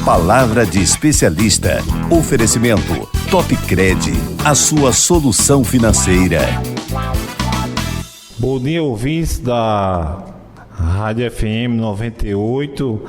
Palavra de especialista. Oferecimento Topcred, a sua solução financeira. Bom dia, ouvintes da Rádio FM 98,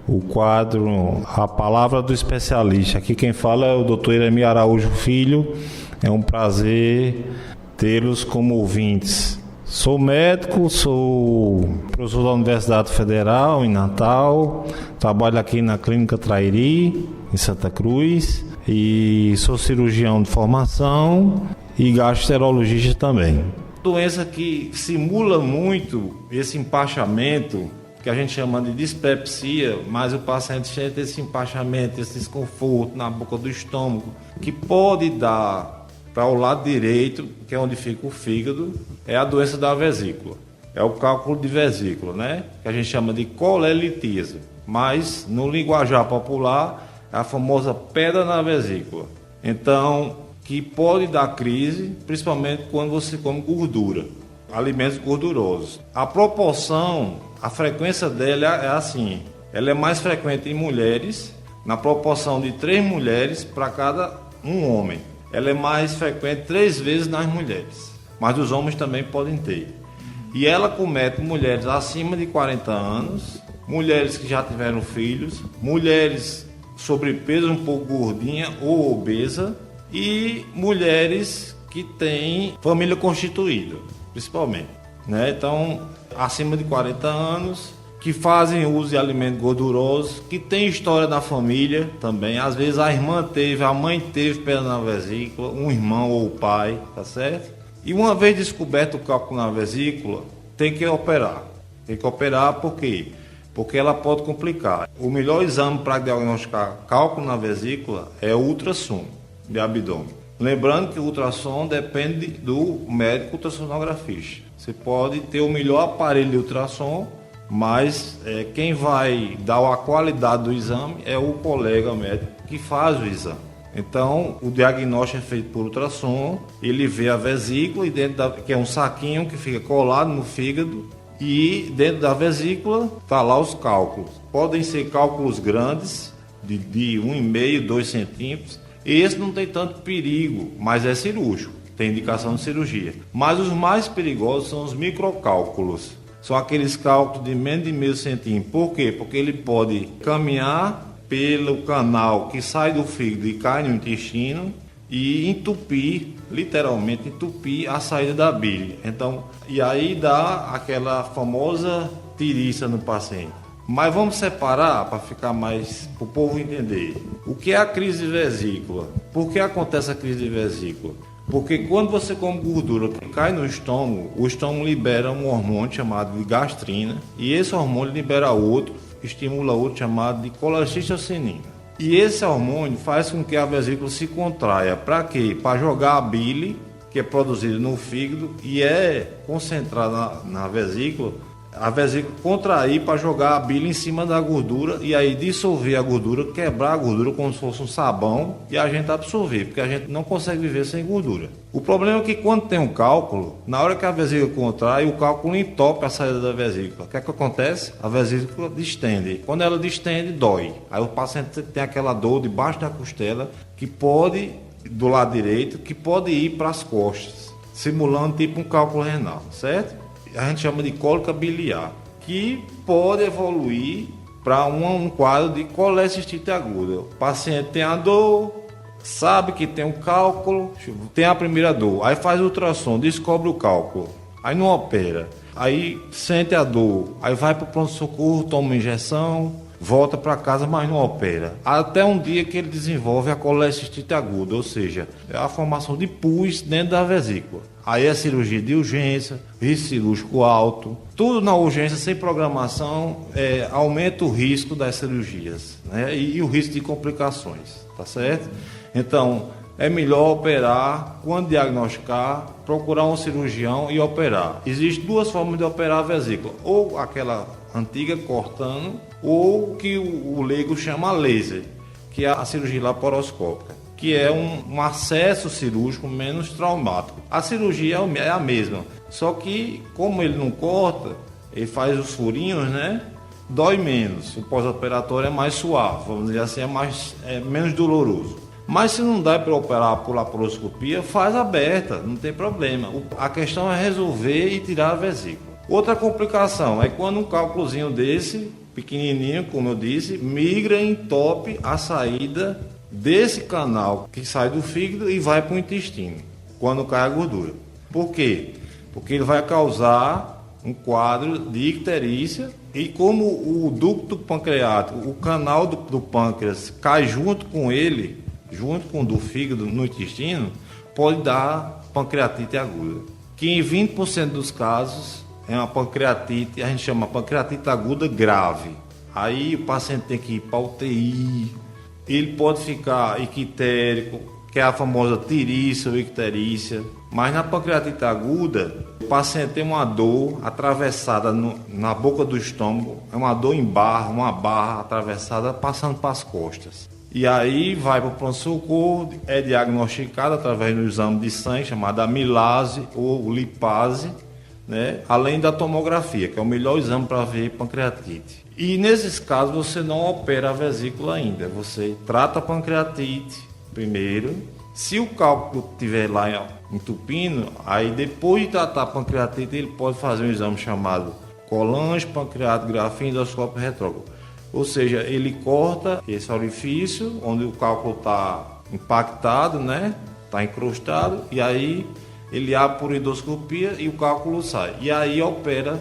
o quadro A Palavra do Especialista. Aqui quem fala é o Dr. Iremi Araújo Filho. É um prazer tê-los como ouvintes. Sou médico, sou professor da Universidade Federal em Natal, trabalho aqui na Clínica Trairi, em Santa Cruz, e sou cirurgião de formação e gastroenterologista também. Doença que simula muito esse empachamento, que a gente chama de dispepsia, mas o paciente sente esse empachamento, esse desconforto na boca do estômago, que pode dar para o lado direito, que é onde fica o fígado, é a doença da vesícula. É o cálculo de vesícula, né? Que a gente chama de colelitíase. Mas, no linguajar popular, é a famosa pedra na vesícula. Então, que pode dar crise, principalmente quando você come gordura, alimentos gordurosos. A proporção, a frequência dela é assim. Ela é mais frequente em mulheres, na proporção de 3 mulheres para cada um homem. Ela é mais frequente 3 vezes nas mulheres, mas os homens também podem ter. E ela comete mulheres acima de 40 anos, mulheres que já tiveram filhos, mulheres sobrepeso, um pouco gordinha ou obesa, e mulheres que têm família constituída, principalmente, né? Então, acima de 40 anos, que fazem uso de alimentos gordurosos, que tem história da família também. Às vezes a irmã teve, a mãe teve pedra na vesícula, um irmão ou o pai, tá certo? E uma vez descoberto o cálculo na vesícula, tem que operar. Tem que operar por quê? Porque ela pode complicar. O melhor exame para diagnosticar cálculo na vesícula é o ultrassom de abdômen. Lembrando que o ultrassom depende do médico ultrassonografista. Você pode ter o melhor aparelho de ultrassom, mas quem vai dar a qualidade do exame é o colega médico que faz o exame. Então, o diagnóstico é feito por ultrassom, ele vê a vesícula, que é um saquinho que fica colado no fígado, e dentro da vesícula está lá os cálculos. Podem ser cálculos grandes, de 1,5, 2 centímetros. Esse não tem tanto perigo, mas é cirúrgico, tem indicação de cirurgia. Mas os mais perigosos são os microcálculos. São aqueles cálculos de menos de meio centímetro. Por quê? Porque ele pode caminhar pelo canal que sai do fígado e cai no intestino e entupir, literalmente entupir a saída da bile. Então, e aí dá aquela famosa tiriça no paciente. Mas vamos separar para ficar mais, para o povo entender. O que é a crise de vesícula? Por que acontece a crise de vesícula? Porque quando você come gordura que cai no estômago, o estômago libera um hormônio chamado de gastrina, e esse hormônio libera outro, estimula outro chamado de colecistocinina. E esse hormônio faz com que a vesícula se contraia. Para quê? Para jogar a bile, que é produzida no fígado e é concentrada na vesícula, a vesícula contrair para jogar a bile em cima da gordura e aí dissolver a gordura, quebrar a gordura como se fosse um sabão e a gente absorver, porque a gente não consegue viver sem gordura. O problema é que quando tem um cálculo, na hora que a vesícula contrai, o cálculo entope a saída da vesícula. O que é que acontece? A vesícula distende. Quando ela distende, dói. Aí o paciente tem aquela dor debaixo da costela que pode, do lado direito, que pode ir para as costas, simulando tipo um cálculo renal, certo? A gente chama de cólica biliar, que pode evoluir para um quadro de colecistite aguda. O paciente tem a dor, sabe que tem um cálculo, tem a primeira dor, aí faz ultrassom, descobre o cálculo, aí não opera, aí sente a dor, aí vai para o pronto-socorro, toma uma injeção, volta para casa, mas não opera. Até um dia que ele desenvolve a colecistite aguda, ou seja, é a formação de pus dentro da vesícula. Aí é cirurgia de urgência, risco cirúrgico alto. Tudo na urgência, sem programação, aumenta o risco das cirurgias, né? E o risco de complicações, tá certo? Então, é melhor operar, quando diagnosticar, procurar um cirurgião e operar. Existem 2 formas de operar a vesícula, ou aquela antiga cortando, ou que o leigo chama laser, que é a cirurgia laparoscópica, que é um acesso cirúrgico menos traumático. A cirurgia é a mesma, só que como ele não corta, ele faz os furinhos, né? dói menos. O pós-operatório é mais suave, vamos dizer assim, é menos doloroso. Mas se não dá para operar por laparoscopia, faz aberta, não tem problema. A questão é resolver e tirar a vesícula. Outra complicação é quando um cálculozinho desse, pequenininho, como eu disse, migra e entope a saída desse canal que sai do fígado e vai para o intestino, quando cai a gordura. Por quê? Porque ele vai causar um quadro de icterícia e como o ducto pancreático, o canal do pâncreas cai junto com ele, junto com o do fígado no intestino, pode dar pancreatite aguda, que em 20% dos casos é uma pancreatite, a gente chama pancreatite aguda grave. Aí o paciente tem que ir para UTI, ele pode ficar ictérico, que é a famosa tirícia ou icterícia, mas na pancreatite aguda, o paciente tem uma dor atravessada na boca do estômago, é uma dor em barra, uma barra atravessada passando para as costas. E aí vai para o pronto-socorro, é diagnosticado através do exame de sangue, chamado amilase ou lipase, né? Além da tomografia, que é o melhor exame para ver pancreatite. E nesses casos você não opera a vesícula ainda, você trata a pancreatite primeiro. Se o cálculo estiver lá entupindo, aí depois de tratar a pancreatite, ele pode fazer um exame chamado colange-pancreatografia endoscópio retrógrado. Ou seja, ele corta esse orifício onde o cálculo está impactado, né? Está encrustado, e aí ele abre por endoscopia e o cálculo sai. E aí opera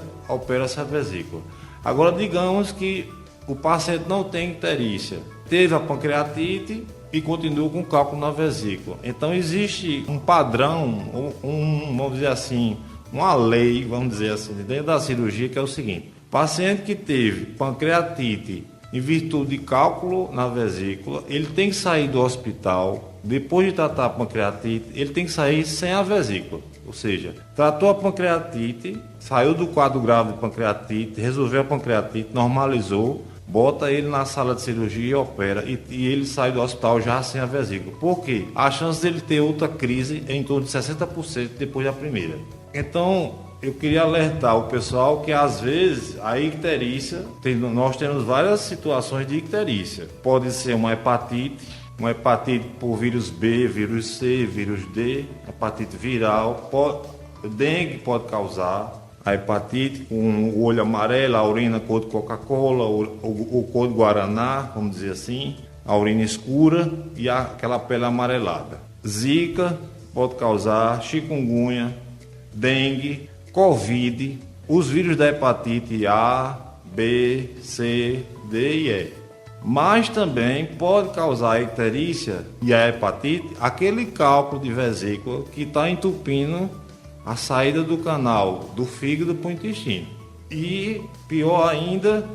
essa vesícula. Agora, digamos que o paciente não tem icterícia, teve a pancreatite e continua com cálculo na vesícula. Então, existe um padrão, vamos dizer assim, uma lei, vamos dizer assim, dentro da cirurgia, que é o seguinte: paciente que teve pancreatite em virtude de cálculo na vesícula, ele tem que sair do hospital, depois de tratar a pancreatite, ele tem que sair sem a vesícula. Ou seja, tratou a pancreatite, saiu do quadro grave de pancreatite, resolveu a pancreatite, normalizou, bota ele na sala de cirurgia e opera, e ele sai do hospital já sem a vesícula. Por quê? A chance dele ter outra crise é em torno de 60% depois da primeira. Então, eu queria alertar o pessoal que às vezes a icterícia, nós temos várias situações de icterícia. Pode ser uma hepatite por vírus B, vírus C, vírus D, hepatite viral, dengue pode causar. A hepatite com o olho amarelo, a urina cor de Coca-Cola, o cor de Guaraná, vamos dizer assim, a urina escura e aquela pele amarelada. Zika pode causar, chikungunya, dengue, Covid, os vírus da hepatite A, B, C, D e E. Mas também pode causar a icterícia e a hepatite, aquele cálculo de vesícula que está entupindo a saída do canal do fígado para o intestino. E, pior ainda,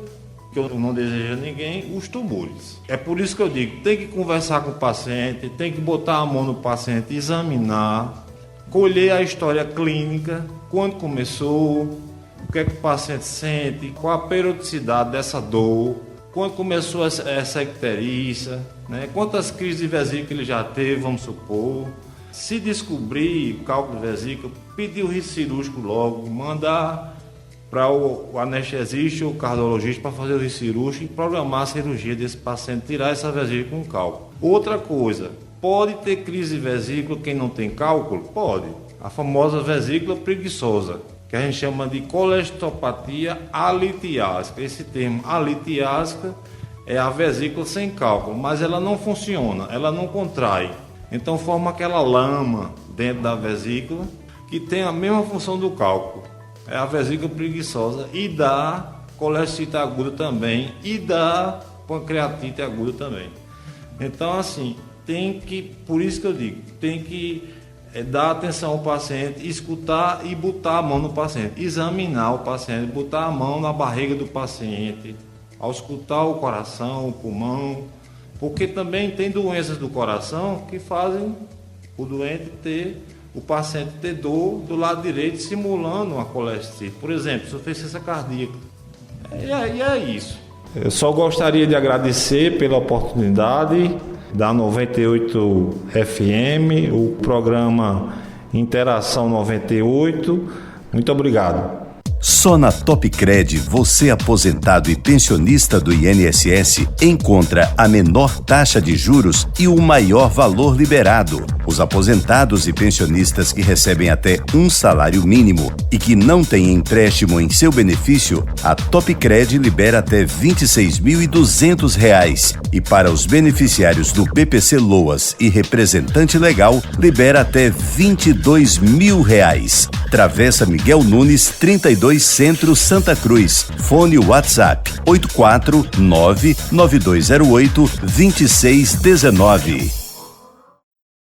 que eu não desejo a ninguém, os tumores. É por isso que eu digo, tem que conversar com o paciente, tem que botar a mão no paciente, examinar, colher a história clínica, quando começou, o que é que o paciente sente, qual a periodicidade dessa dor, quando começou essa icterícia, né? Quantas crises de vesícula ele já teve, vamos supor. Se descobrir o cálculo de vesícula, pedir o risco cirúrgico logo, mandar para o anestesista ou o cardiologista para fazer o risco cirúrgico e programar a cirurgia desse paciente, tirar essa vesícula com cálculo. Outra coisa, pode ter crise de vesícula quem não tem cálculo? Pode. A famosa vesícula preguiçosa, que a gente chama de colesteropatia alitiásica. Esse termo alitiásica é a vesícula sem cálculo, mas ela não funciona, ela não contrai. Então forma aquela lama dentro da vesícula que tem a mesma função do cálculo. É a vesícula preguiçosa e dá colecistite aguda também e dá pancreatite aguda também. Então assim, por isso que eu digo, tem que dar atenção ao paciente, escutar e botar a mão no paciente, examinar o paciente, botar a mão na barriga do paciente, auscultar o coração, o pulmão, porque também tem doenças do coração que fazem o paciente ter dor do lado direito, simulando uma colestite. Por exemplo, insuficiência cardíaca. E é isso. Eu só gostaria de agradecer pela oportunidade da 98 FM, o programa Interação 98. Muito obrigado. Só na Topcred, você aposentado e pensionista do INSS encontra a menor taxa de juros e o maior valor liberado. Os aposentados e pensionistas que recebem até um salário mínimo e que não têm empréstimo em seu benefício, a Topcred libera até R$ 26.200. E para os beneficiários do BPC Loas e representante legal, libera até R$ 22.000. Travessa Miguel Nunes, 32 Centro, Santa Cruz. Fone WhatsApp 849-9208-2619.